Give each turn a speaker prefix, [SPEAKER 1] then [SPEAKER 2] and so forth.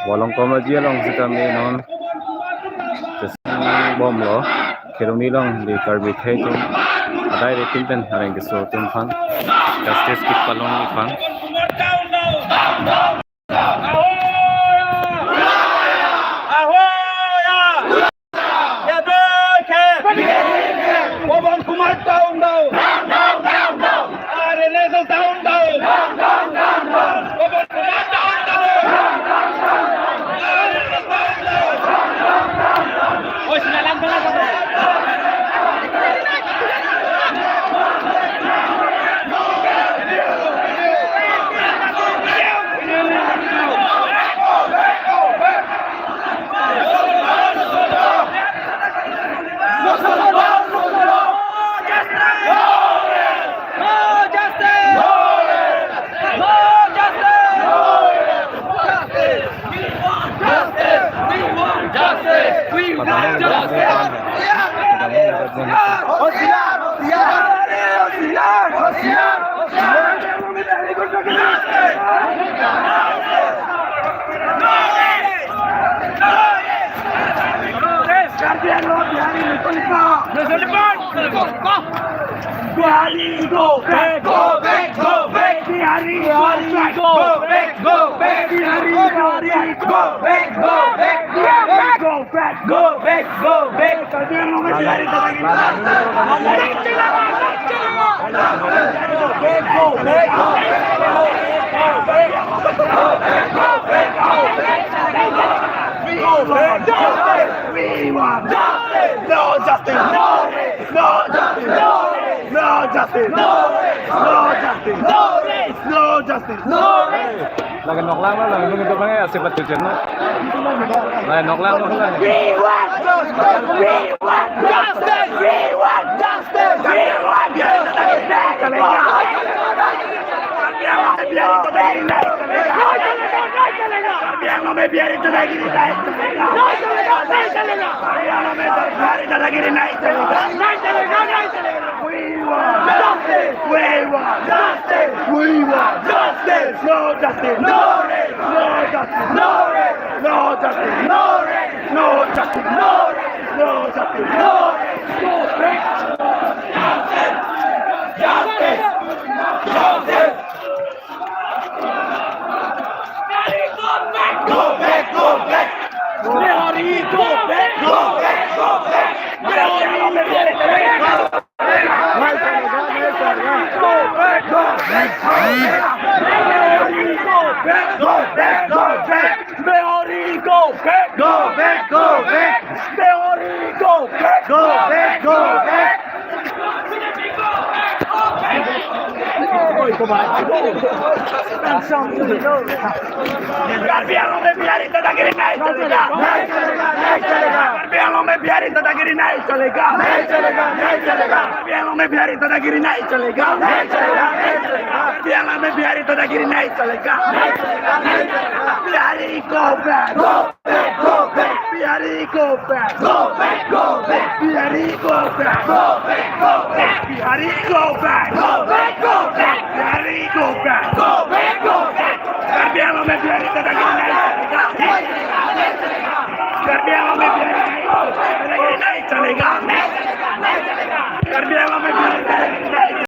[SPEAKER 1] Walang komedya lang si kami noon. Kasi bom lo, kiro nilang di karbit heto. Aday retinten haring gusto pan. Justice kit palong pan.
[SPEAKER 2] Bihari, go back, go back, go back. Bihari, go back, go back. Bihari, go back, go back. Go back, go back, go back. Kalbiyan mo may Bihari tatagin na. Go back, go back. We want justice. No justice. No justice. No justice! No race! No justice! No race! No justice! No race!
[SPEAKER 1] Lagi nok lang lang, nunggu pa nga sifat cucian na. Lagi nok lang lang.
[SPEAKER 2] We want justice! We want justice! We want justice! We want justice! We want justice! No justice! No race! No justice! No race! No justice! No race! No justice! No race! No justice! No race! No race! Justice! Justice! Justice! Go back! Go back! Bihari, go back! Go back! Go back! Garbiano में बिहारी दादागिरी नहीं चलेगा नहीं चलेगा नहीं चलेगा garbiano में बिहारी दादागिरी नहीं चलेगा नहीं चलेगा नहीं चलेगा garbiano में बिहारी दादागिरी नहीं चलेगा नहीं चलेगा नहीं चलेगा garbiano में बिहारी दादागिरी नहीं चलेगा नहीं चलेगा नहीं चलेगा Bihari go back go back go back Bihari go back go back go back Bihari go back go back go back Bihari go back go back go back Bihari go back go back go back garbiano में बिहारी दादागिरी नहीं चलेगा garbiano में बिहारी दादागिरी नहीं चलेगा नहीं चलेगा नहीं चलेगा garbiano में बिहारी